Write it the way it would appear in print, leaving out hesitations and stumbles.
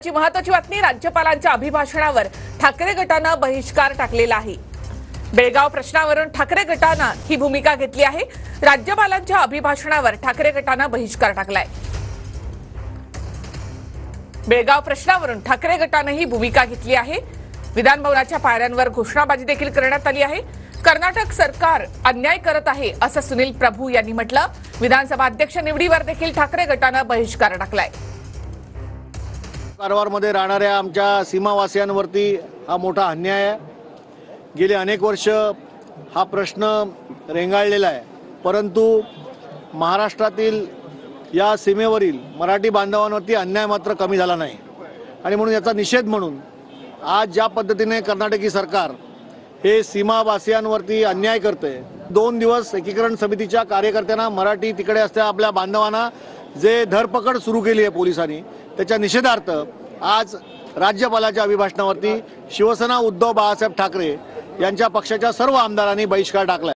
ची महत्त्वाची बातमी राज्यपालांच्या अभिभाषणावर ठाकरे गटानं बहिष्कार टाकलेला आहे। बेळगाव प्रश्नावरून ठाकरे गटानं ही भूमिका घेतली आहे। राज्यपालांच्या अभिभाषणावर ठाकरे गटानं बहिष्कार टाकलाय। बेळगाव प्रश्नावरून ठाकरे गटानं ही भूमिका घेतली आहे। विधान भवनाच्या पायऱ्यांवर घोषणाबाजी देखील करण्यात आली आहे। कर्नाटक सरकार अन्याय करत आहे असं सुनील प्रभू यांनी म्हटलं। विधानसभा अध्यक्ष निवडीवर देखील ठाकरे गटानं बहिष्कार टाकलाय। कारवारमध्ये राहणाऱ्या आमच्या सीमावासियांवरती हा मोठा अन्याय आहे। गेली अनेक वर्ष हा प्रश्न रेंगाळलेला आहे, परंतु महाराष्ट्रातील या सीमेवरील मराठी बांधवांवरती अन्याय मात्र कमी झाला नाही। आणि म्हणून याचा निषेध म्हणून आज ज्या पद्धतीने कर्नाटकी सरकार हे सीमावासियांवरती अन्याय करते, 2 दिवस एकीकरण समितीच्या कार्यकर्त्यांना मराठी तिकडे असलेल्या आपल्या बांधवांना जे धरपकड सुरू केली आहे पोलिसांनी, त्याच्या निषेधार्थ आज राज्यपालाच्या अभिभाषणावरती शिवसेना उद्धव बाळासाहेब ठाकरे यांच्या पक्षाच्या सर्व आमदारांनी बहिष्कार टाकला।